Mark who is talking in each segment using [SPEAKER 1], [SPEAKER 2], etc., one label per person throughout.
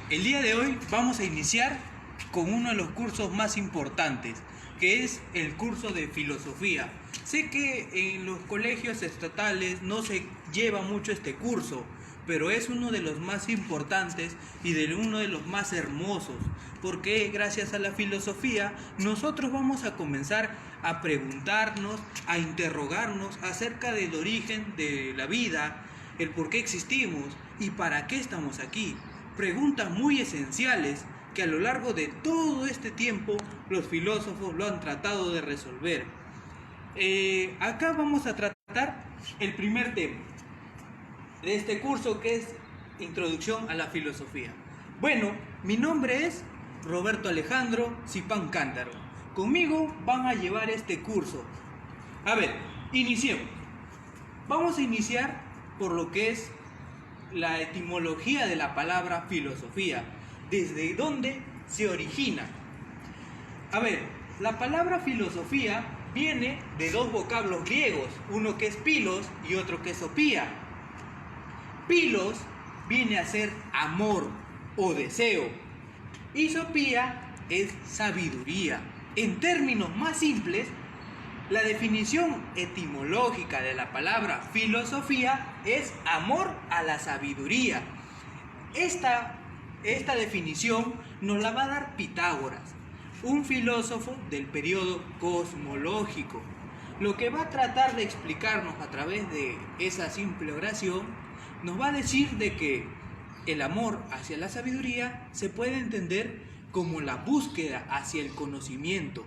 [SPEAKER 1] El día de hoy vamos a iniciar con uno de los cursos más importantes, que es el curso de filosofía. Sé que en los colegios estatales no se lleva mucho este curso, pero es uno de los más importantes y uno de los más hermosos, porque gracias a la filosofía nosotros vamos a comenzar a preguntarnos, a interrogarnos acerca del origen de la vida, el por qué existimos y para qué estamos aquí. Preguntas muy esenciales que a lo largo de todo este tiempo los filósofos lo han tratado de resolver. Acá vamos a tratar el primer tema de este curso, que es Introducción a la Filosofía. Bueno, mi nombre es Roberto Alejandro Zipán Cántaro. Conmigo van a llevar este curso. A ver, iniciemos. Vamos a iniciar por lo que es la etimología de la palabra filosofía, desde dónde se origina. A ver, la palabra filosofía viene de dos vocablos griegos, uno que es pilos y otro que es sopía. Pilos viene a ser amor o deseo y sopía es sabiduría. En términos más simples, la definición etimológica de la palabra filosofía es amor a la sabiduría. Esta definición nos la va a dar Pitágoras, un filósofo del periodo cosmológico. Lo que va a tratar de explicarnos a través de esa simple oración, nos va a decir de que el amor hacia la sabiduría se puede entender como la búsqueda hacia el conocimiento.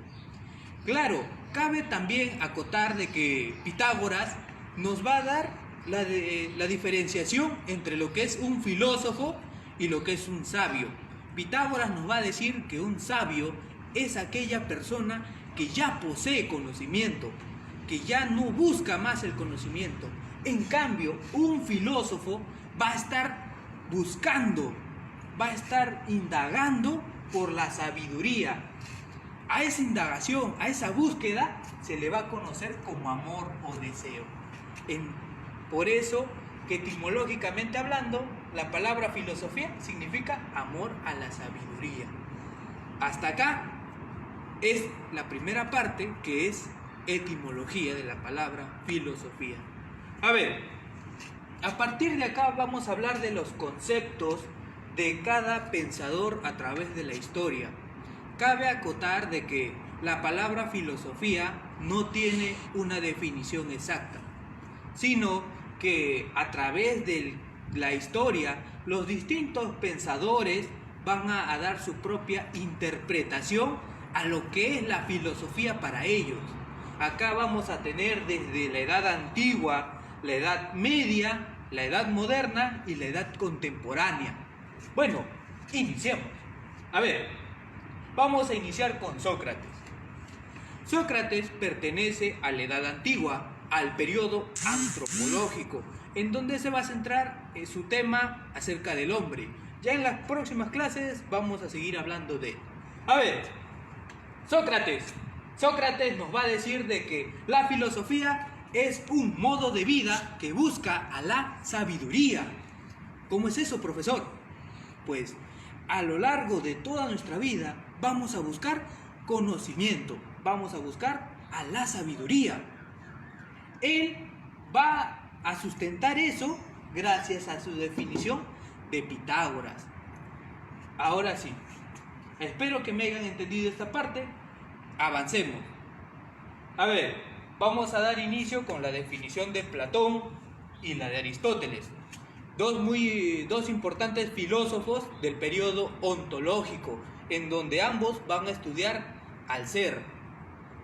[SPEAKER 1] Claro, cabe también acotar de que Pitágoras nos va a dar la diferenciación entre lo que es un filósofo y lo que es un sabio. Pitágoras nos va a decir que un sabio es aquella persona que ya posee conocimiento, que ya no busca más el conocimiento. En cambio, un filósofo va a estar buscando, va a estar indagando por la sabiduría. A esa indagación, a esa búsqueda, se le va a conocer como amor o deseo. Por eso que etimológicamente hablando, la palabra filosofía significa amor a la sabiduría. Hasta acá es la primera parte, que es etimología de la palabra filosofía. A ver, a partir de acá vamos a hablar de los conceptos de cada pensador a través de la historia. Cabe acotar de que la palabra filosofía no tiene una definición exacta, sino que a través de la historia los distintos pensadores van a dar su propia interpretación a lo que es la filosofía para ellos. Acá vamos a tener desde la edad antigua, la edad media, la edad moderna y la edad contemporánea. Bueno, iniciemos. A ver, vamos a iniciar con Sócrates. Sócrates pertenece a la edad antigua, al periodo antropológico, en donde se va a centrar en su tema acerca del hombre. Ya en las próximas clases vamos a seguir hablando de él. A ver, Sócrates nos va a decir de que la filosofía es un modo de vida que busca a la sabiduría. ¿Cómo es eso, profesor? Pues a lo largo de toda nuestra vida vamos a buscar conocimiento, vamos a buscar a la sabiduría. Él va a sustentar eso gracias a su definición de Pitágoras. Ahora sí, espero que me hayan entendido esta parte. Avancemos. A ver, vamos a dar inicio con la definición de Platón y la de Aristóteles, dos importantes filósofos del periodo ontológico, en donde ambos van a estudiar al ser.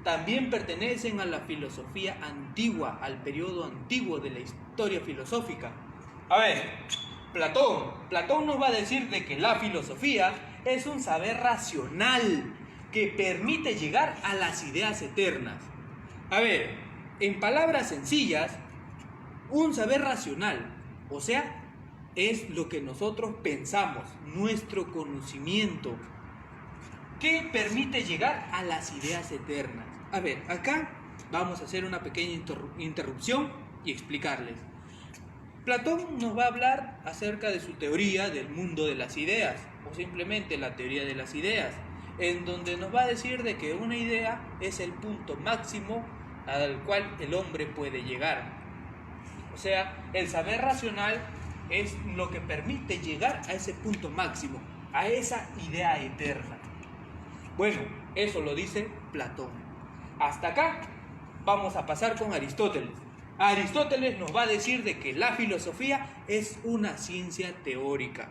[SPEAKER 1] También pertenecen a la filosofía antigua, al periodo antiguo de la historia filosófica. A ver, Platón nos va a decir de que la filosofía es un saber racional que permite llegar a las ideas eternas. A ver, en palabras sencillas, un saber racional, o sea, es lo que nosotros pensamos, nuestro conocimiento, que permite llegar a las ideas eternas. A ver, acá vamos a hacer una pequeña interrupción y explicarles. Platón nos va a hablar acerca de su teoría del mundo de las ideas, o simplemente la teoría de las ideas, en donde nos va a decir de que una idea es el punto máximo al cual el hombre puede llegar. O sea, el saber racional es lo que permite llegar a ese punto máximo, a esa idea eterna. Bueno, eso lo dice Platón. Hasta acá vamos a pasar con Aristóteles. Aristóteles nos va a decir de que la filosofía es una ciencia teórica.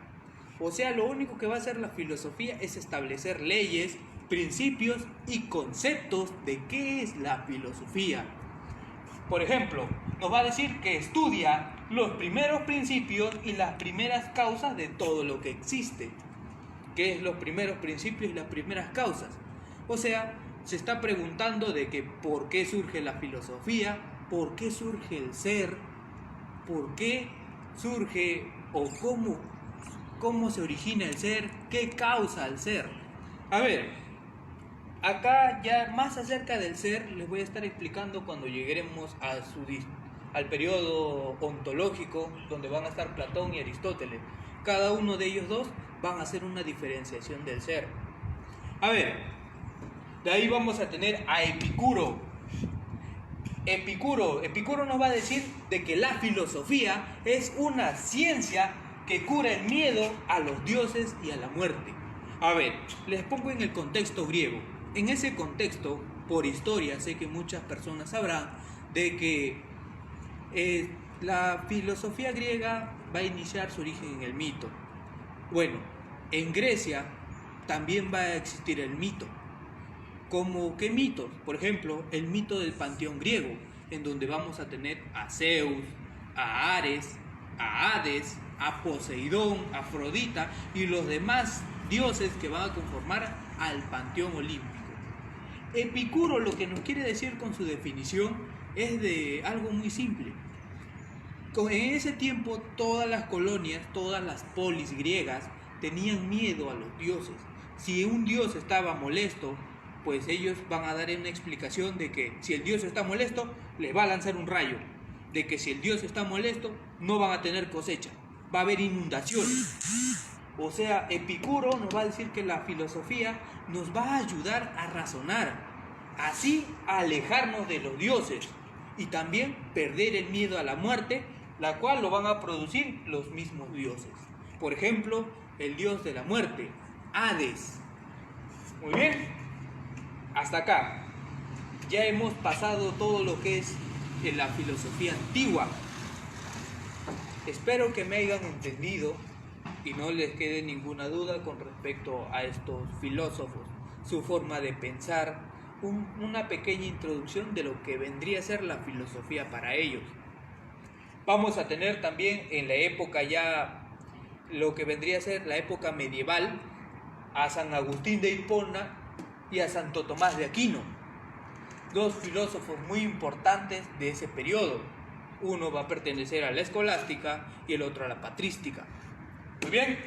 [SPEAKER 1] O sea, lo único que va a hacer la filosofía es establecer leyes, principios y conceptos de qué es la filosofía. Por ejemplo, nos va a decir que estudia los primeros principios y las primeras causas de todo lo que existe. ¿Qué es los primeros principios y las primeras causas? O sea, se está preguntando de que por qué surge la filosofía, por qué surge el ser, por qué surge o cómo se origina el ser, qué causa el ser. A ver, acá ya más acerca del ser les voy a estar explicando cuando lleguemos al periodo ontológico, donde van a estar Platón y Aristóteles. Cada uno de ellos dos van a hacer una diferenciación del ser. A ver, de ahí vamos a tener a Epicuro. Epicuro nos va a decir de que la filosofía es una ciencia que cura el miedo a los dioses y a la muerte. A ver, les pongo en el contexto griego. En ese contexto, por historia, sé que muchas personas sabrán de que la filosofía griega va a iniciar su origen en el mito. Bueno, en Grecia también va a existir el mito. ¿Cómo qué mitos? Por ejemplo, el mito del panteón griego, en donde vamos a tener a Zeus, a Ares, a Hades, a Poseidón, a Afrodita y los demás dioses que van a conformar al panteón olímpico. Epicuro lo que nos quiere decir con su definición es de algo muy simple. En ese tiempo todas las colonias, todas las polis griegas tenían miedo a los dioses. Si un dios estaba molesto, pues ellos van a dar una explicación de que si el dios está molesto, les va a lanzar un rayo. De que si el dios está molesto, no van a tener cosecha. Va a haber inundaciones. O sea, Epicuro nos va a decir que la filosofía nos va a ayudar a razonar, así a alejarnos de los dioses y también perder el miedo a la muerte, la cual lo van a producir los mismos dioses. Por ejemplo, el dios de la muerte, Hades. Muy bien, hasta acá. Ya hemos pasado todo lo que es en la filosofía antigua. Espero que me hayan entendido y no les quede ninguna duda con respecto a estos filósofos, su forma de pensar, una pequeña introducción de lo que vendría a ser la filosofía para ellos. Vamos a tener también en la época ya, lo que vendría a ser la época medieval, a San Agustín de Hipona y a Santo Tomás de Aquino, dos filósofos muy importantes de ese periodo. Uno va a pertenecer a la escolástica y el otro a la patrística. Muy bien,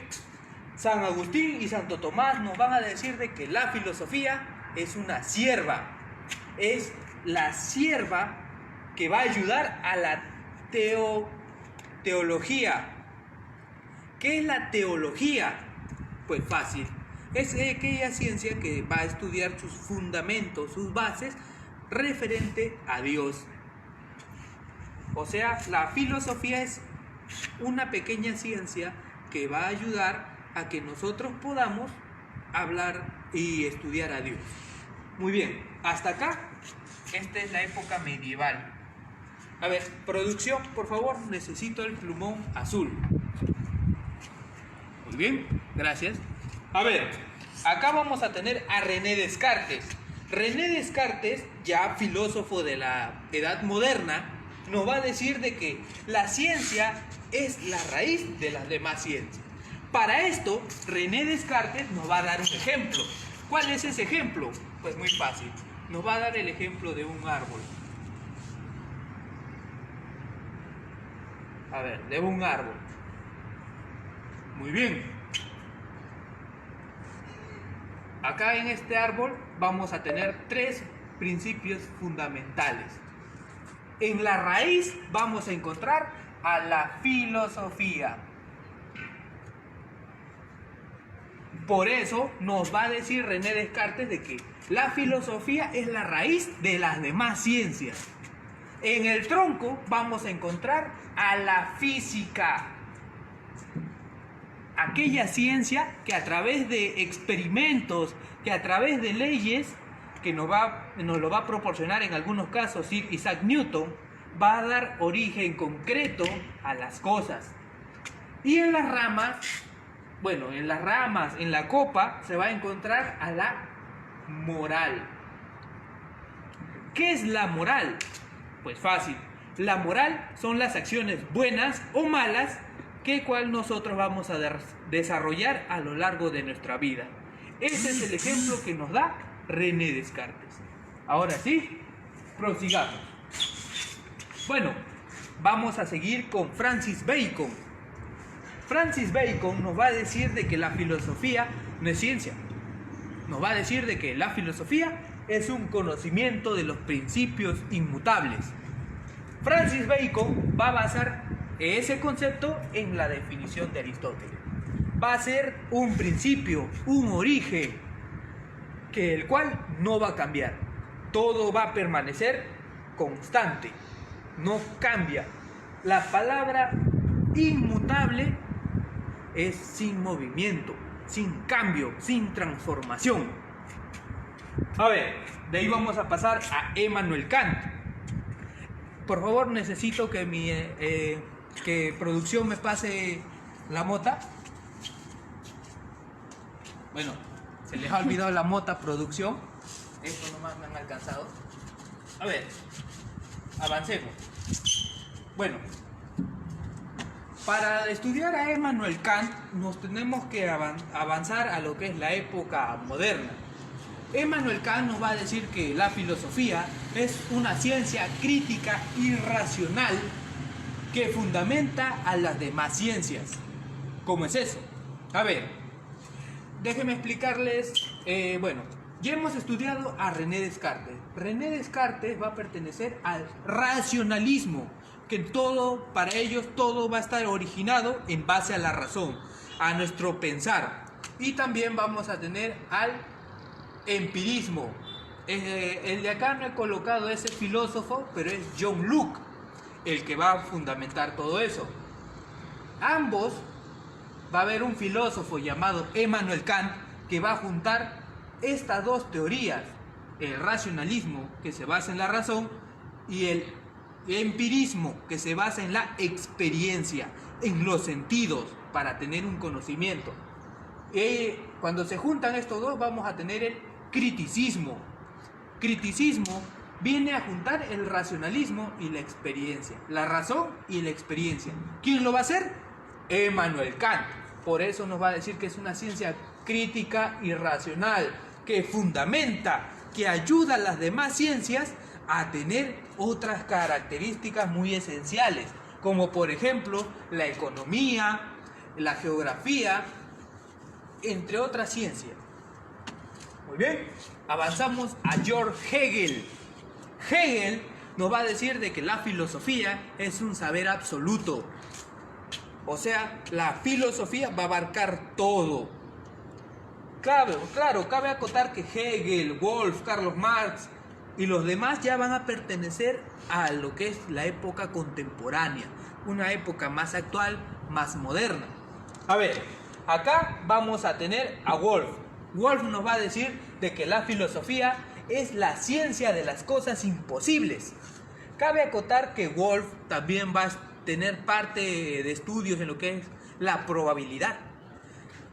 [SPEAKER 1] San Agustín y Santo Tomás nos van a decir de que la filosofía es una sierva, es la sierva que va a ayudar a la teología. ¿Qué es la teología? Pues fácil, es aquella ciencia que va a estudiar sus fundamentos, sus bases referente a Dios. O sea, la filosofía es una pequeña ciencia que va a ayudar a que nosotros podamos hablar y estudiar a Dios. Muy bien, hasta acá, esta es la época medieval. A ver, producción, por favor, necesito el plumón azul. Muy bien, gracias. A ver, acá vamos a tener a René Descartes. René Descartes, ya filósofo de la Edad Moderna, nos va a decir de que la ciencia es la raíz de las demás ciencias. Para esto, René Descartes nos va a dar un ejemplo. ¿Cuál es ese ejemplo? Pues muy fácil. Nos va a dar el ejemplo de un árbol. A ver, de un árbol. Muy bien. Acá en este árbol vamos a tener tres principios fundamentales. En la raíz vamos a encontrar a la filosofía. Por eso nos va a decir René Descartes de que la filosofía es la raíz de las demás ciencias. En el tronco vamos a encontrar a la física, aquella ciencia que a través de experimentos, que a través de leyes, que nos lo va a proporcionar en algunos casos Sir Isaac Newton, va a dar origen concreto a las cosas. Y en las ramas, en la copa, se va a encontrar a la moral. ¿Qué es la moral? Pues fácil. La moral son las acciones buenas o malas que nosotros vamos a desarrollar a lo largo de nuestra vida. Ese es el ejemplo que nos da René Descartes. Ahora sí, prosigamos. Bueno, vamos a seguir con Francis Bacon. Francis Bacon nos va a decir de que la filosofía no es ciencia. Nos va a decir de que la filosofía es un conocimiento de los principios inmutables. Francis Bacon va a basar ese concepto en la definición de Aristóteles. Va a ser un principio, un origen, el cual no va a cambiar. Todo va a permanecer constante, no cambia. La palabra inmutable es sin movimiento, sin cambio, sin transformación. A ver, de ahí vamos a pasar a Immanuel Kant. Por favor, necesito que que producción me pase la mota. Bueno, se les ha olvidado la mota, producción. Esto nomás me han alcanzado. A ver, avancemos. Bueno, para estudiar a Immanuel Kant nos tenemos que avanzar a lo que es la época moderna. Immanuel Kant nos va a decir que la filosofía es una ciencia crítica y racional que fundamenta a las demás ciencias. ¿Cómo es eso? A ver, déjenme explicarles. Ya hemos estudiado a René Descartes. René Descartes va a pertenecer al racionalismo, que para ellos todo va a estar originado en base a la razón, a nuestro pensar. Y también vamos a tener al empirismo. El de acá no he colocado ese filósofo, pero es John Locke el que va a fundamentar todo eso. Ambos, va a haber un filósofo llamado Immanuel Kant que va a juntar estas dos teorías, el racionalismo, que se basa en la razón, y el empirismo, que se basa en la experiencia, en los sentidos, para tener un conocimiento. Cuando se juntan estos dos vamos a tener el criticismo. Criticismo viene a juntar el racionalismo y la experiencia, la razón y la experiencia. ¿Quién lo va a hacer? Immanuel Kant. Por eso nos va a decir que es una ciencia crítica y racional, que fundamenta, que ayuda a las demás ciencias a tener otras características muy esenciales, como por ejemplo la economía, la geografía, entre otras ciencias. Muy bien, avanzamos a George Hegel. Hegel nos va a decir de que la filosofía es un saber absoluto. O sea, la filosofía va a abarcar todo. Claro, cabe acotar que Hegel, Wolff, Carlos Marx y los demás ya van a pertenecer a lo que es la época contemporánea, una época más actual, más moderna. A ver, acá vamos a tener a Wolff. Wolff nos va a decir de que la filosofía es la ciencia de las cosas imposibles. Cabe acotar que Wolff también va a tener parte de estudios en lo que es la probabilidad.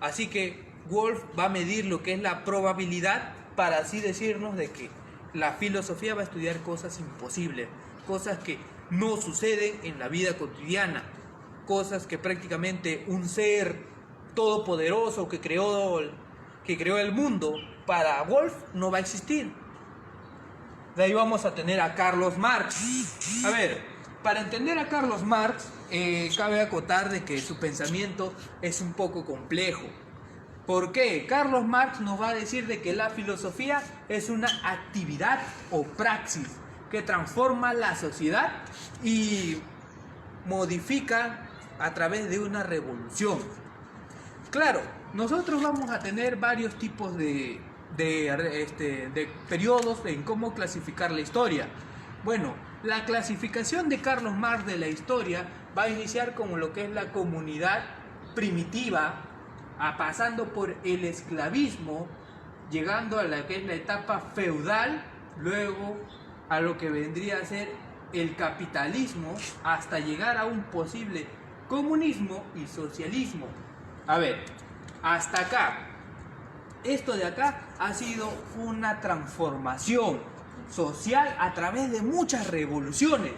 [SPEAKER 1] Así que Wolff va a medir lo que es la probabilidad para así decirnos de que la filosofía va a estudiar cosas imposibles, cosas que no suceden en la vida cotidiana, cosas que prácticamente un ser todopoderoso que creó el mundo, para Wolff no va a existir. De ahí vamos a tener a Carlos Marx. A ver, para entender a Carlos Marx, cabe acotar de que su pensamiento es un poco complejo. ¿Por qué? Carlos Marx nos va a decir de que la filosofía es una actividad o praxis que transforma la sociedad y modifica a través de una revolución. Claro, nosotros vamos a tener varios tipos de periodos en cómo clasificar la historia. Bueno, la clasificación de Carlos Marx de la historia va a iniciar como lo que es la comunidad primitiva, pasando por el esclavismo, llegando a la que es la etapa feudal, luego a lo que vendría a ser el capitalismo, hasta llegar a un posible comunismo y socialismo. A ver, hasta acá, esto de acá ha sido una transformación social a través de muchas revoluciones.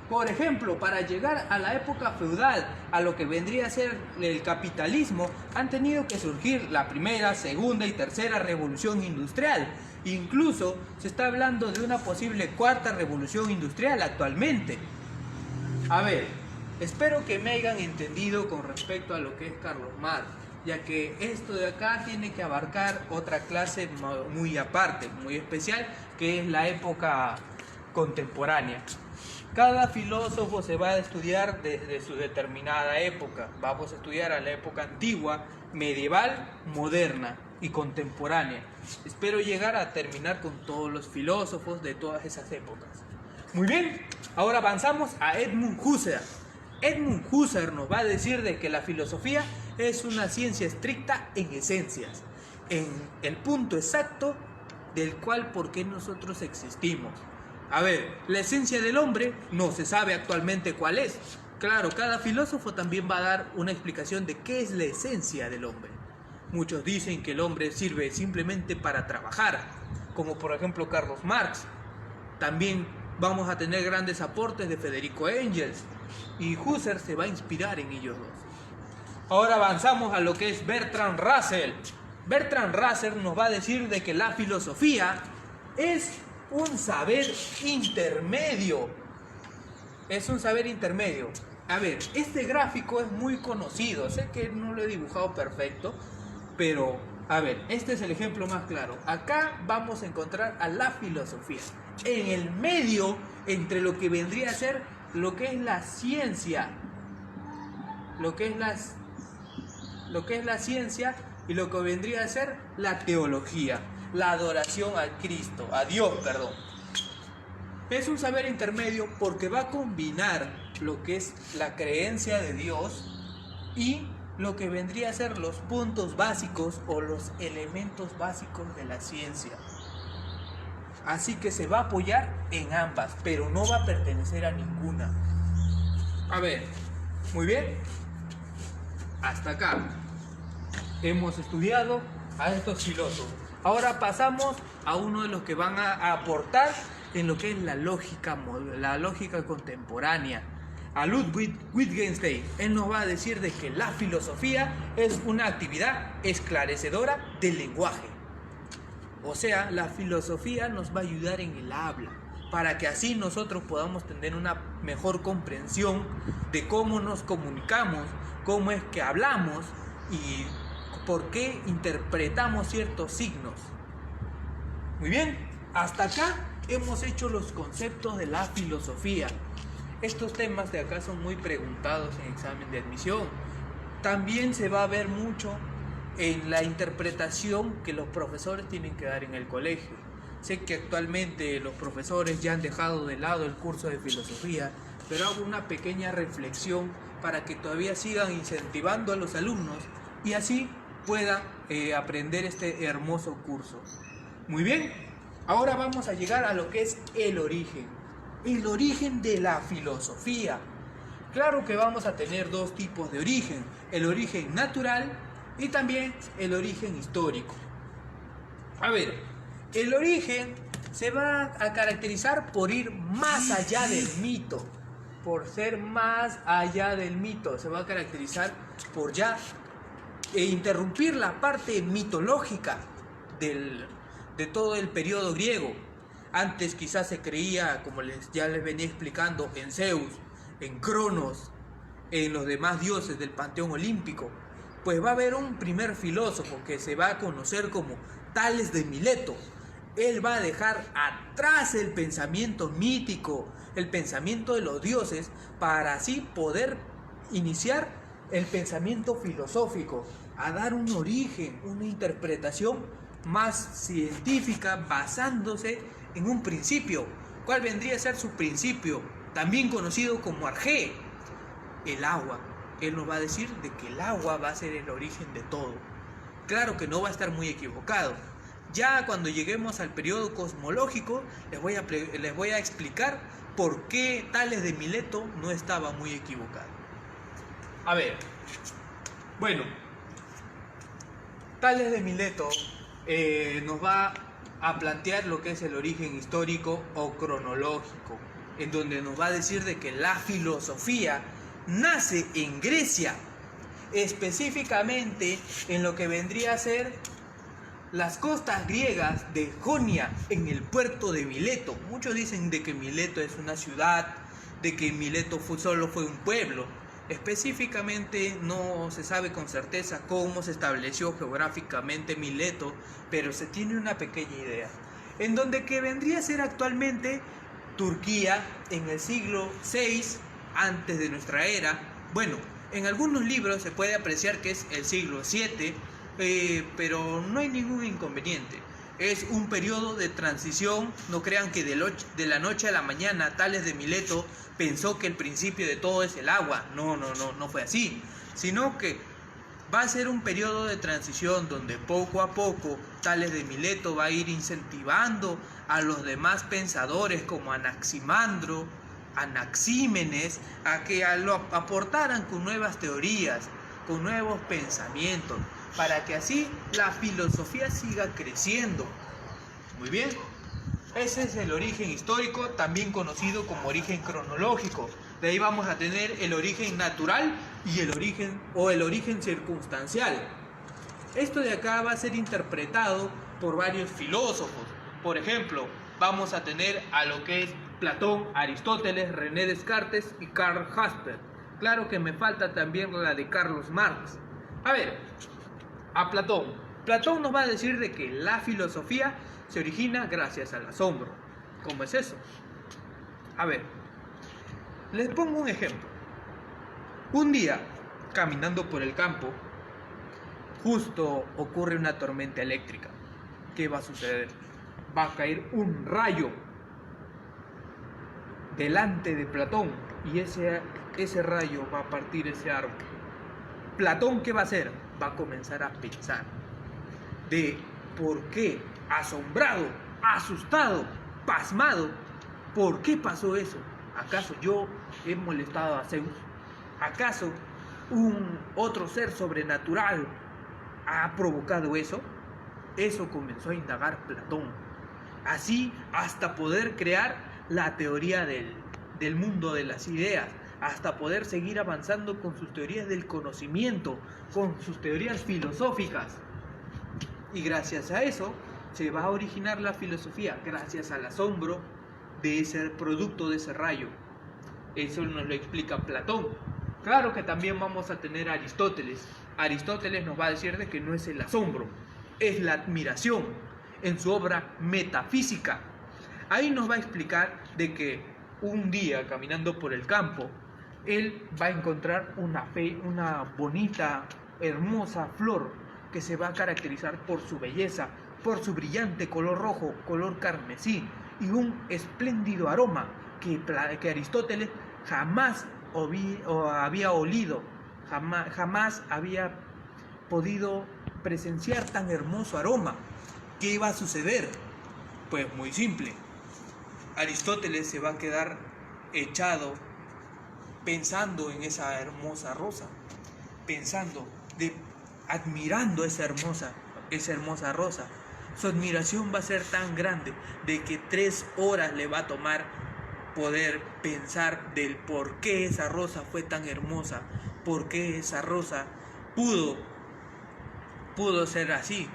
[SPEAKER 1] Por ejemplo, para llegar a la época feudal, a lo que vendría a ser el capitalismo, han tenido que surgir la primera, segunda y tercera revolución industrial. Incluso se está hablando de una posible cuarta revolución industrial actualmente. A ver, espero que me hayan entendido con respecto a lo que es Carlos Marx, ya que esto de acá tiene que abarcar otra clase muy aparte, muy especial, que es la época contemporánea. Cada filósofo se va a estudiar desde su determinada época. Vamos a estudiar a la época antigua, medieval, moderna y contemporánea. Espero llegar a terminar con todos los filósofos de todas esas épocas. Muy bien, ahora avanzamos a Edmund Husserl. Edmund Husserl nos va a decir de que la filosofía es una ciencia estricta en esencias, en el punto exacto del cual por qué nosotros existimos. A ver, la esencia del hombre no se sabe actualmente cuál es. Claro, cada filósofo también va a dar una explicación de qué es la esencia del hombre. Muchos dicen que el hombre sirve simplemente para trabajar, como por ejemplo Carlos Marx. También vamos a tener grandes aportes de Federico Engels, y Husserl se va a inspirar en ellos dos. Ahora avanzamos a lo que es Bertrand Russell. Bertrand Russell nos va a decir de que la filosofía es un saber intermedio. Es un saber intermedio. A ver, este gráfico es muy conocido. Sé que no lo he dibujado perfecto, pero a ver, este es el ejemplo más claro. Acá vamos a encontrar a la filosofía en el medio entre lo que vendría a ser lo que es la ciencia, lo que es la ciencia y lo que vendría a ser la teología, la adoración al Cristo, a Dios, perdón. Es un saber intermedio porque va a combinar lo que es la creencia de Dios y lo que vendría a ser los puntos básicos o los elementos básicos de la ciencia. Así que se va a apoyar en ambas, pero no va a pertenecer a ninguna. A ver, muy bien. Hasta acá hemos estudiado a estos filósofos. Ahora pasamos a uno de los que van a aportar en lo que es la lógica contemporánea, a Ludwig Wittgenstein. Él nos va a decir de que la filosofía es una actividad esclarecedora del lenguaje. O sea, la filosofía nos va a ayudar en el habla, para que así nosotros podamos tener una mejor comprensión de cómo nos comunicamos, cómo es que hablamos y por qué interpretamos ciertos signos. Muy bien, hasta acá hemos hecho los conceptos de la filosofía. Estos temas de acá son muy preguntados en examen de admisión. También se va a ver mucho en la interpretación que los profesores tienen que dar en el colegio. Sé que actualmente los profesores ya han dejado de lado el curso de filosofía, pero hago una pequeña reflexión para que todavía sigan incentivando a los alumnos y así puedan aprender este hermoso curso. Muy bien, ahora vamos a llegar a lo que es el origen de la filosofía. Claro que vamos a tener dos tipos de origen, el origen natural y también el origen histórico. A ver, el origen se va a caracterizar por ir más allá del mito, por ser más allá del mito. Se va a caracterizar por ya interrumpir la parte mitológica de todo el periodo griego. Antes quizás se creía, como ya les venía explicando, en Zeus, en Cronos, en los demás dioses del panteón olímpico. Pues va a haber un primer filósofo que se va a conocer como Tales de Mileto. Él va a dejar atrás el pensamiento mítico, el pensamiento de los dioses, para así poder iniciar el pensamiento filosófico. a dar un origen, una interpretación más científica basándose en un principio. ¿Cuál vendría a ser su principio? También conocido como Arjé, el agua. Él nos va a decir de que el agua va a ser el origen de todo. Claro que no va a estar muy equivocado. Ya cuando lleguemos al periodo cosmológico, les voy a explicar por qué Tales de Mileto no estaba muy equivocado. A ver, bueno, Tales de Mileto nos va a plantear lo que es el origen histórico o cronológico, en donde nos va a decir de que la filosofía nace en Grecia, específicamente en lo que vendría a ser las costas griegas de Jonia, en el puerto de Mileto. Muchos dicen de que Mileto es una ciudad, de que Mileto solo fue un pueblo. Específicamente no se sabe con certeza cómo se estableció geográficamente Mileto, pero se tiene una pequeña idea. En donde que vendría a ser actualmente Turquía en el siglo VI antes de nuestra era. Bueno, en algunos libros se puede apreciar que es el siglo VII, pero no hay ningún inconveniente. Es un periodo de transición. No crean que de la noche a la mañana Tales de Mileto pensó que el principio de todo es el agua. No fue así, sino que va a ser un periodo de transición donde poco a poco Tales de Mileto va a ir incentivando a los demás pensadores como Anaximandro, Anaxímenes, a que lo aportaran con nuevas teorías, con nuevos pensamientos, para que así la filosofía siga creciendo. Muy bien, ese es el origen histórico, también conocido como origen cronológico. De ahí vamos a tener el origen natural y el origen circunstancial. Esto de acá va a ser interpretado por varios filósofos. Por ejemplo, vamos a tener a lo que es Platón, Aristóteles, René Descartes y Karl Jasper. Claro que me falta también la de Carlos Marx. A ver, a Platón. Platón nos va a decir de que la filosofía se origina gracias al asombro. ¿Cómo es eso? A ver, les pongo un ejemplo. Un día, caminando por el campo, justo ocurre una tormenta eléctrica. ¿Qué va a suceder? Va a caer un rayo delante de Platón y ese rayo va a partir ese árbol. Platón, ¿qué va a hacer? Va a comenzar a pensar de por qué, asombrado, asustado, pasmado, ¿por qué pasó eso? ¿Acaso yo he molestado a Zeus? ¿Acaso un otro ser sobrenatural ha provocado eso? Eso comenzó a indagar Platón. Así hasta poder crear la teoría del mundo de las ideas, hasta poder seguir avanzando con sus teorías del conocimiento, con sus teorías filosóficas. Y gracias a eso se va a originar la filosofía, gracias al asombro de ese producto de ese rayo. Eso nos lo explica Platón. Claro que también vamos a tener a Aristóteles. Aristóteles nos va a decir de que no es el asombro, es la admiración, en su obra Metafísica. Ahí nos va a explicar de que un día caminando por el campo, él va a encontrar una bonita, hermosa flor que se va a caracterizar por su belleza, por su brillante color rojo, color carmesí y un espléndido aroma que Aristóteles jamás había olido, jamás había podido presenciar tan hermoso aroma. ¿Qué iba a suceder? Pues muy simple. Aristóteles se va a quedar echado pensando en esa hermosa rosa, admirando esa hermosa rosa. Su admiración va a ser tan grande de que 3 horas le va a tomar poder pensar del por qué esa rosa fue tan hermosa, por qué esa rosa pudo ser así,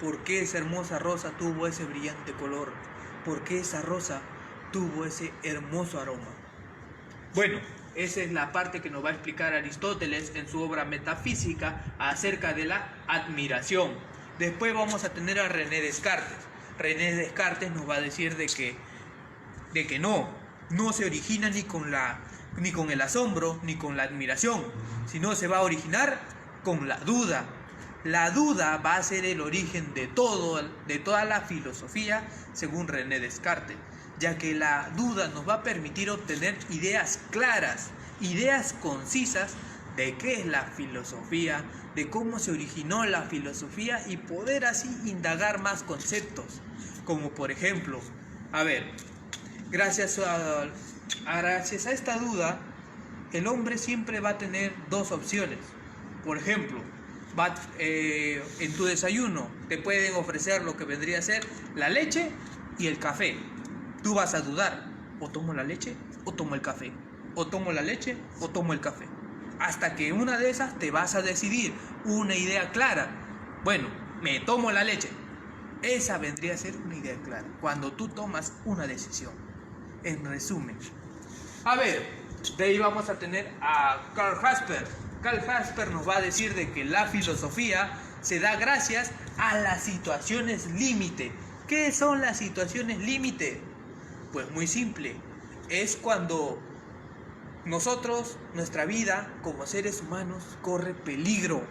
[SPEAKER 1] por qué esa hermosa rosa tuvo ese brillante color, por qué esa rosa tuvo ese hermoso aroma. Bueno, esa es la parte que nos va a explicar Aristóteles en su obra Metafísica acerca de la admiración. Después vamos a tener a René Descartes. René Descartes nos va a decir de que no se origina ni con el asombro ni con la admiración, sino se va a originar con la duda. La duda va a ser el origen de toda la filosofía, según René Descartes, ya que la duda nos va a permitir obtener ideas claras, ideas concisas de qué es la filosofía, de cómo se originó la filosofía y poder así indagar más conceptos, como por ejemplo, gracias a esta duda, el hombre siempre va a tener dos opciones. Por ejemplo, en tu desayuno te pueden ofrecer lo que vendría a ser la leche y el café. Tú vas a dudar, o tomo la leche o tomo el café, o tomo la leche o tomo el café, hasta que una de esas te vas a decidir una idea clara. Bueno, me tomo la leche. Esa vendría a ser una idea clara cuando tú tomas una decisión. En resumen, de ahí vamos a tener a Karl Jasper. Karl Jasper nos va a decir de que la filosofía se da gracias a las situaciones límite. ¿Qué son las situaciones límite? Pues muy simple, es cuando nuestra vida como seres humanos corre peligro.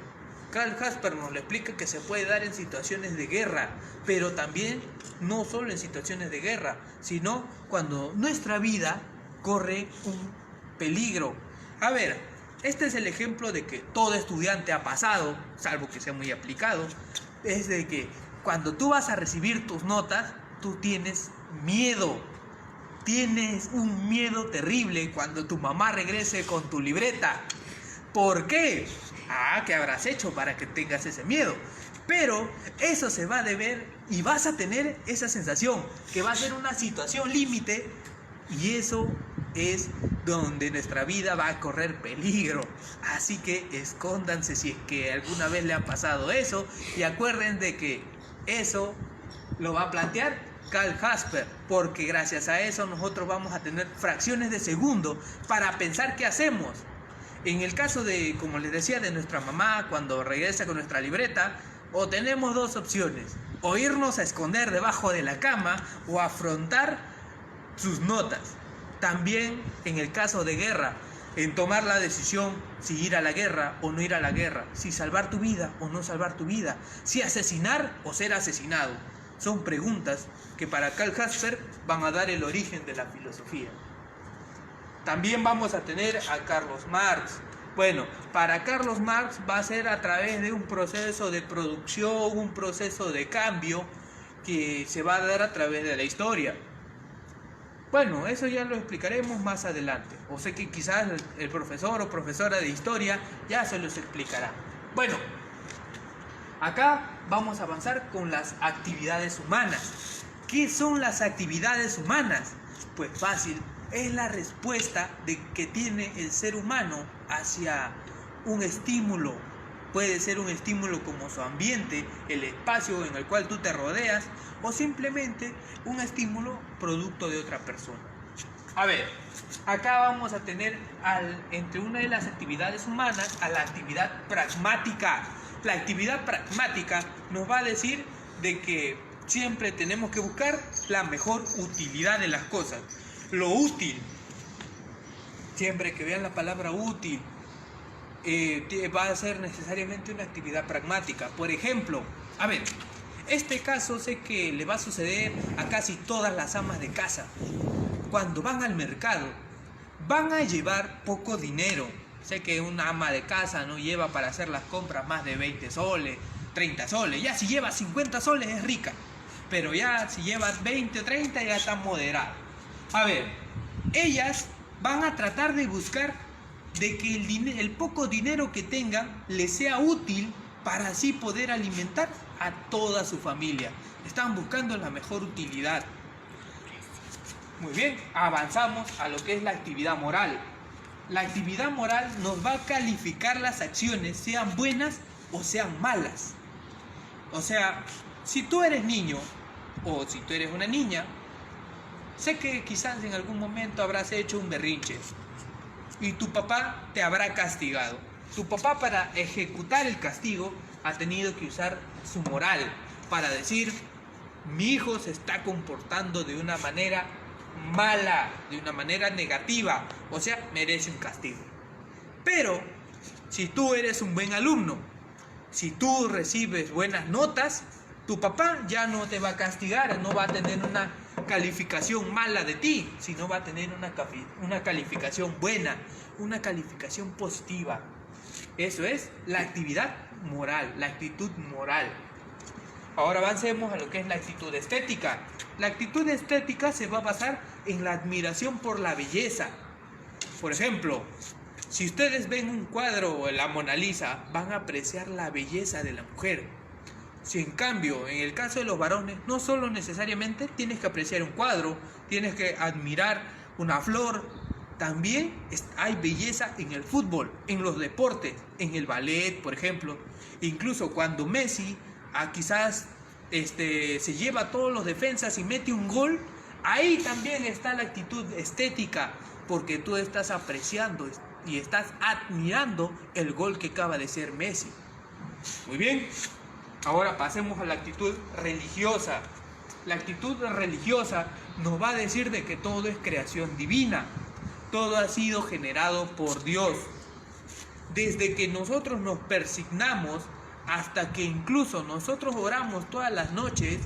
[SPEAKER 1] Karl Jasper nos lo explica que se puede dar en situaciones de guerra, pero también no solo en situaciones de guerra, sino cuando nuestra vida corre un peligro. Este es el ejemplo de que todo estudiante ha pasado, salvo que sea muy aplicado, es de que cuando tú vas a recibir tus notas, tú tienes miedo. Tienes un miedo terrible cuando tu mamá regrese con tu libreta. ¿Por qué? ¿Qué habrás hecho para que tengas ese miedo? Pero eso se va a deber y vas a tener esa sensación que va a ser una situación límite, y eso es donde nuestra vida va a correr peligro. Así que escóndanse si es que alguna vez le ha pasado eso, y acuerden de que eso lo va a plantear Karl Jasper, porque gracias a eso nosotros vamos a tener fracciones de segundo para pensar qué hacemos. En el caso de, como les decía, de nuestra mamá, cuando regresa con nuestra libreta, o tenemos dos opciones: o irnos a esconder debajo de la cama, o afrontar sus notas. También en el caso de guerra, en tomar la decisión si ir a la guerra o no ir a la guerra, si salvar tu vida o no salvar tu vida, si asesinar o ser asesinado. Son preguntas que para Karl Jasper van a dar el origen de la filosofía. También vamos a tener a Carlos Marx. Bueno, para Carlos Marx va a ser a través de un proceso de producción, un proceso de cambio que se va a dar a través de la historia. Bueno, eso ya lo explicaremos más adelante. O sé que quizás el profesor o profesora de historia ya se los explicará. Bueno, acá vamos a avanzar con las actividades humanas. ¿Qué son las actividades humanas? Pues fácil, es la respuesta que tiene el ser humano hacia un estímulo. Puede ser un estímulo como su ambiente, el espacio en el cual tú te rodeas, o simplemente un estímulo producto de otra persona. Acá vamos a tener entre una de las actividades humanas a la actividad pragmática. La actividad pragmática nos va a decir de que siempre tenemos que buscar la mejor utilidad de las cosas. Lo útil, siempre que vean la palabra útil, va a ser necesariamente una actividad pragmática. Por ejemplo, este caso sé que le va a suceder a casi todas las amas de casa. Cuando van al mercado, van a llevar poco dinero. Sé que una ama de casa no lleva para hacer las compras más de 20 soles, 30 soles. Ya si lleva 50 soles es rica, pero ya si lleva 20 o 30 ya está moderada. Ellas van a tratar de buscar de que el poco dinero que tengan les sea útil para así poder alimentar a toda su familia. Están buscando la mejor utilidad. Muy bien, avanzamos a lo que es la actividad moral. La actividad moral nos va a calificar las acciones, sean buenas o sean malas. O sea, si tú eres niño o si tú eres una niña, sé que quizás en algún momento habrás hecho un berrinche y tu papá te habrá castigado. Tu papá, para ejecutar el castigo, ha tenido que usar su moral para decir: mi hijo se está comportando de una manera mala, de una manera negativa, o sea, merece un castigo. Pero si tú eres un buen alumno, Si tú recibes buenas notas, tu papá ya no te va a castigar, no va a tener una calificación mala de ti, sino va a tener una calificación buena, una calificación positiva. Eso es la actividad moral, la actitud moral. Ahora avancemos a lo que es la actitud estética. La actitud estética se va a basar en la admiración por la belleza. Por ejemplo, si ustedes ven un cuadro o la Mona Lisa, van a apreciar la belleza de la mujer. Si en cambio, en el caso de los varones, no solo necesariamente tienes que apreciar un cuadro, tienes que admirar una flor. También hay belleza en el fútbol, en los deportes, en el ballet, por ejemplo. Incluso cuando Messi quizás se lleva a todos los defensas y mete un gol, ahí también está la actitud estética, porque tú estás apreciando y estás admirando el gol que acaba de ser Messi. Muy bien, ahora pasemos a la actitud religiosa. La actitud religiosa nos va a decir de que todo es creación divina, todo ha sido generado por Dios. Desde que nosotros nos persignamos hasta que incluso nosotros oramos todas las noches,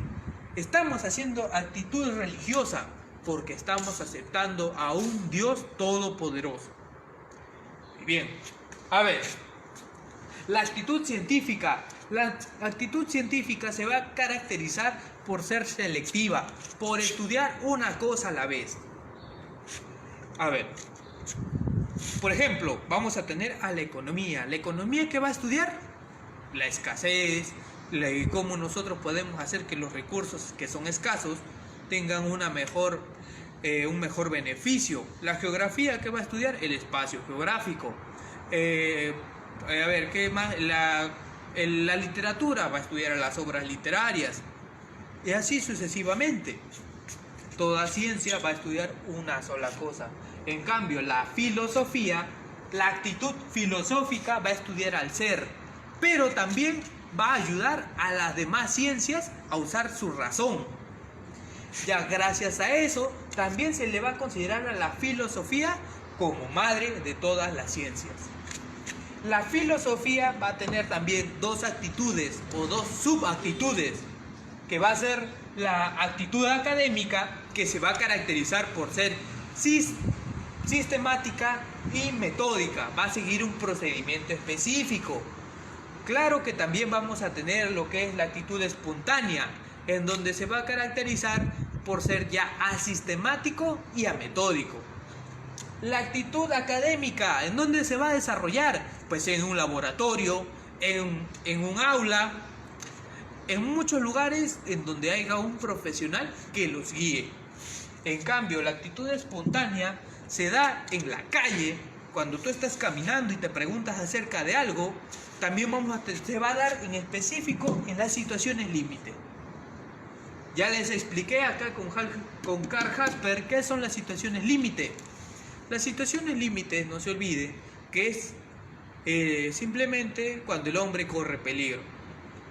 [SPEAKER 1] estamos haciendo actitud religiosa porque estamos aceptando a un Dios todopoderoso. Bien, a ver, la actitud científica. La actitud científica se va a caracterizar por ser selectiva, por estudiar una cosa a la vez. A ver, por ejemplo, vamos a tener a la economía. ¿La economía qué va a estudiar? La escasez, cómo nosotros podemos hacer que los recursos que son escasos tengan un mejor beneficio. La geografía, ¿qué va a estudiar? El espacio geográfico. A ver, ¿qué más? La literatura va a estudiar las obras literarias. Y así sucesivamente. Toda ciencia va a estudiar una sola cosa. En cambio, la filosofía, la actitud filosófica va a estudiar al ser, pero también va a ayudar a las demás ciencias a usar su razón. Ya gracias a eso, también se le va a considerar a la filosofía como madre de todas las ciencias. La filosofía va a tener también dos actitudes o dos subactitudes, que va a ser la actitud académica, que se va a caracterizar por ser sistemática y metódica, va a seguir un procedimiento específico. Claro que también vamos a tener lo que es la actitud espontánea, en donde se va a caracterizar por ser ya asistemático y ametódico. La actitud académica, ¿en dónde se va a desarrollar? Pues en un laboratorio, en un aula, en muchos lugares en donde haya un profesional que los guíe. En cambio, la actitud espontánea se da en la calle, cuando tú estás caminando y te preguntas acerca de algo. También se va a dar en específico en las situaciones límite. Ya les expliqué acá con Karl Jasper qué son las situaciones límite. Las situaciones límite, no se olvide, que es simplemente cuando el hombre corre peligro.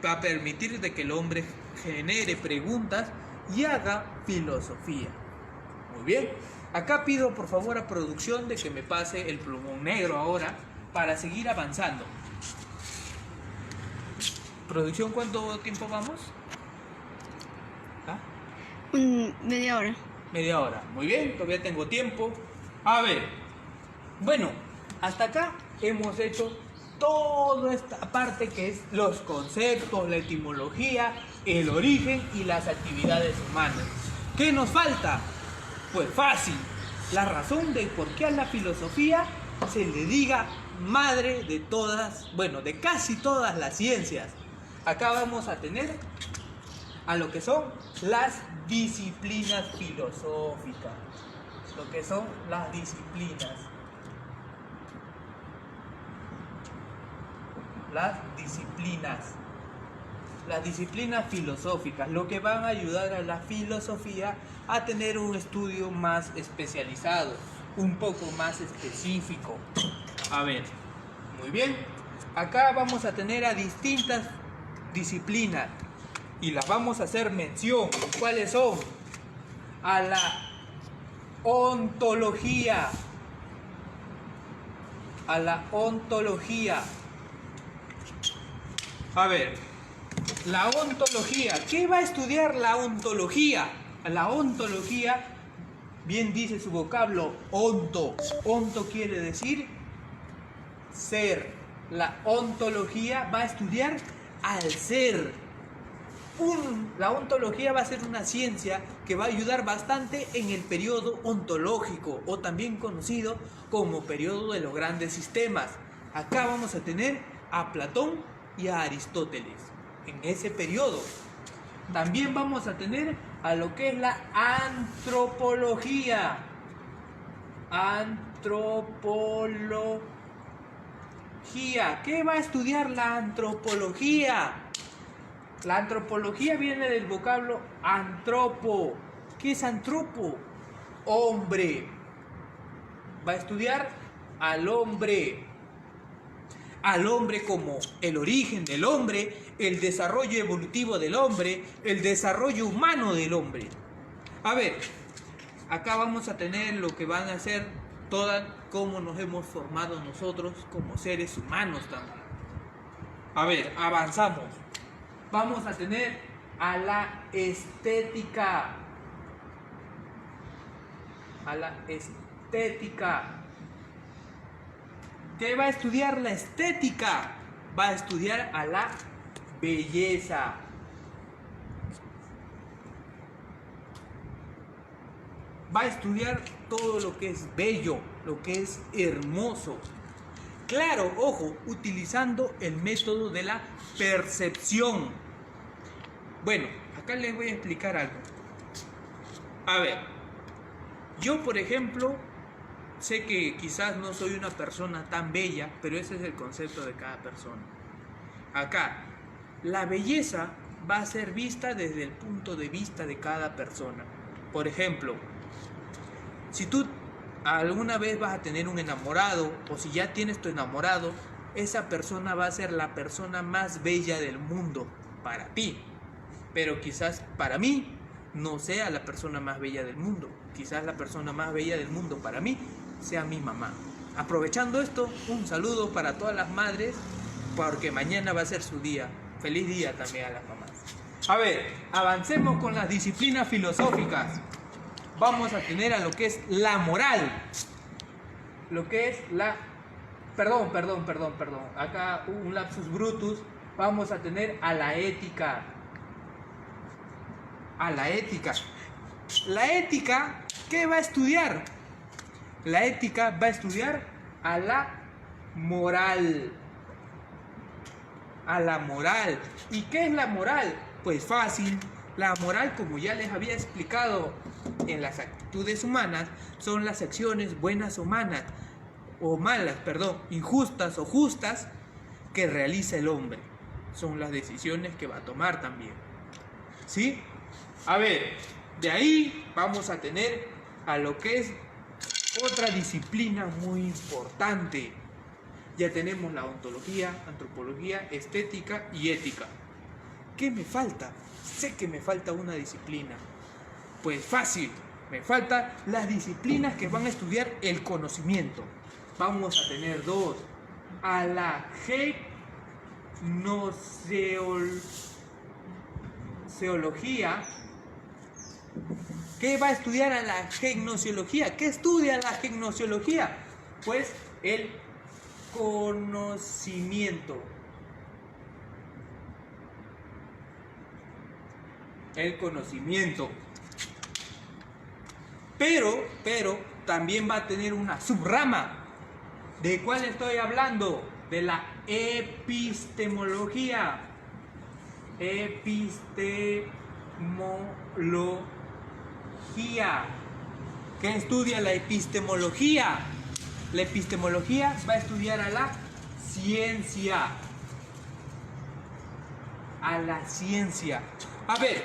[SPEAKER 1] Va a permitir de que el hombre genere preguntas y haga filosofía. Muy bien. Acá pido por favor a producción de que me pase el plumón negro ahora para seguir avanzando. Producción, ¿cuánto tiempo vamos?
[SPEAKER 2] Media hora.
[SPEAKER 1] Media hora. Muy bien, todavía tengo tiempo. A ver. Bueno, hasta acá hemos hecho toda esta parte que es los conceptos, la etimología, el origen y las actividades humanas. ¿Qué nos falta? Pues fácil, la razón de por qué a la filosofía se le diga madre de todas, bueno, de casi todas las ciencias. Acá vamos a tener a lo que son las disciplinas filosóficas, lo que son las disciplinas. Las disciplinas filosóficas, lo que van a ayudar a la filosofía a tener un estudio más especializado, un poco más específico. A ver, muy bien, acá vamos a tener a distintas disciplinas y las vamos a hacer mención. ¿Cuáles son? A la ontología, A ver, la ontología. ¿Qué va a estudiar la ontología? La ontología, bien dice su vocablo, onto. Onto quiere decir ser. La ontología va a estudiar al ser. La ontología va a ser una ciencia que va a ayudar bastante en el periodo ontológico, o también conocido como periodo de los grandes sistemas. Acá vamos a tener a Platón y a Aristóteles en ese periodo. También vamos a tener a lo que es la antropología. Antropología. ¿Qué va a estudiar la antropología? La antropología viene del vocablo antropo. ¿Qué es antropo? Hombre. Va a estudiar al hombre. Al hombre como el origen del hombre, el desarrollo evolutivo del hombre, el desarrollo humano del hombre. A ver, acá vamos a tener lo que van a ser todas cómo nos hemos formado nosotros como seres humanos también. A ver, avanzamos. Vamos a tener a la estética. A la estética. ¿Qué va a estudiar la estética? Va a estudiar a la belleza. Va a estudiar todo lo que es bello, lo que es hermoso. Claro, ojo, utilizando el método de la percepción. Bueno, acá les voy a explicar algo. A ver, yo por ejemplo, sé que quizás no soy una persona tan bella, pero ese es el concepto de cada persona. Acá, la belleza va a ser vista desde el punto de vista de cada persona. Por ejemplo, si tú alguna vez vas a tener un enamorado, o si ya tienes tu enamorado, esa persona va a ser la persona más bella del mundo para ti. Pero quizás para mí no sea la persona más bella del mundo. Quizás la persona más bella del mundo para mí sea mi mamá. Aprovechando esto, un saludo para todas las madres, porque mañana va a ser su día. Feliz día también a las mamás. A ver, avancemos con las disciplinas filosóficas. Vamos a tener a lo que es la moral. Lo que es la... Perdón. Acá un lapsus brutus. Vamos a tener a la ética. A la ética. La ética, ¿qué va a estudiar? La ética va a estudiar a la moral. A la moral. ¿Y qué es la moral? Pues fácil. La moral, como ya les había explicado en las actitudes humanas, son las acciones buenas o malas, injustas o justas que realiza el hombre. Son las decisiones que va a tomar también. ¿Sí? A ver, de ahí vamos a tener a lo que es otra disciplina muy importante. Ya tenemos la ontología, antropología, estética y ética. ¿Qué me falta? Sé que me falta una disciplina. Pues fácil, me faltan las disciplinas que van a estudiar el conocimiento. Vamos a tener dos. A la gnoseología. ¿Qué va a estudiar a la gnoseología? ¿Qué estudia la gnoseología? Pues el conocimiento. El conocimiento. Pero también va a tener una subrama. ¿De cuál estoy hablando? De la epistemología. Epistemología. ¿Qué estudia la epistemología? La epistemología va a estudiar a la ciencia. A la ciencia. A ver,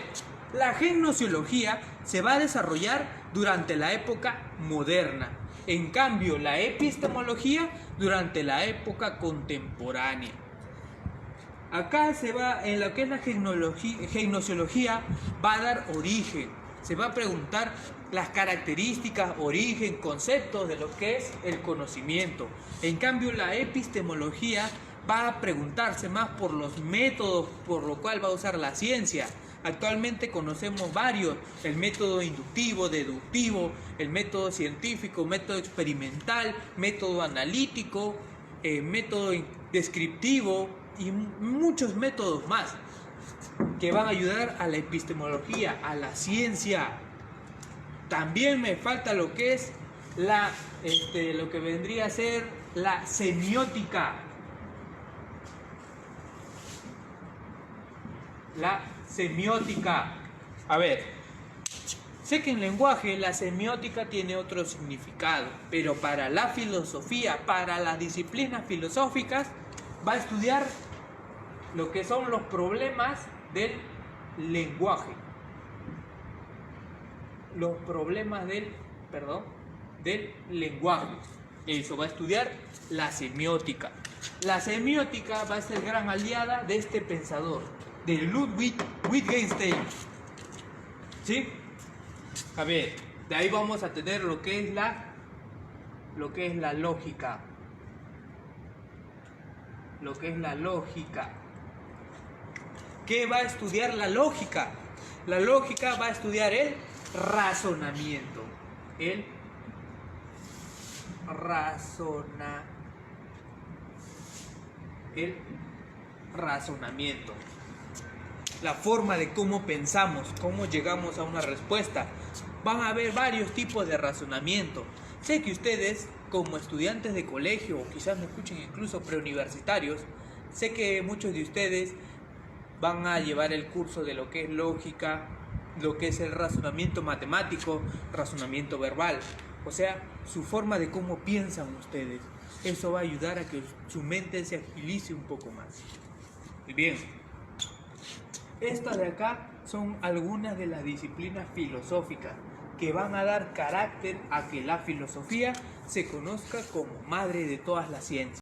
[SPEAKER 1] la gnoseología se va a desarrollar durante la época moderna. En cambio, la epistemología durante la época contemporánea. Acá se va, en lo que es la gnoseología, va a dar origen. Se va a preguntar las características, origen, conceptos de lo que es el conocimiento. En cambio, la epistemología va a preguntarse más por los métodos por lo cual va a usar la ciencia. Actualmente conocemos varios: el método inductivo, deductivo, el método científico, método experimental, método analítico, método descriptivo y muchos métodos más que van a ayudar a la epistemología, a la ciencia. También me falta lo que es lo que vendría a ser la semiótica. La semiótica. A ver, sé que en lenguaje la semiótica tiene otro significado, pero para la filosofía, para las disciplinas filosóficas, va a estudiar lo que son los problemas del lenguaje. Los problemas del lenguaje. Eso va a estudiar la semiótica. La semiótica va a ser gran aliada de este pensador, de Ludwig Wittgenstein. ¿Sí? A ver, de ahí vamos a tener lo que es la lógica. Lo que es la lógica. ¿Qué va a estudiar la lógica? La lógica va a estudiar el razonamiento. El razonamiento. La forma de cómo pensamos, cómo llegamos a una respuesta. Van a haber varios tipos de razonamiento. Sé que ustedes, como estudiantes de colegio, o quizás me escuchen incluso preuniversitarios, sé que muchos de ustedes van a llevar el curso de lo que es lógica, lo que es el razonamiento matemático, razonamiento verbal. O sea, su forma de cómo piensan ustedes. Eso va a ayudar a que su mente se agilice un poco más. Y bien, estas de acá son algunas de las disciplinas filosóficas que van a dar carácter a que la filosofía se conozca como madre de todas las ciencias.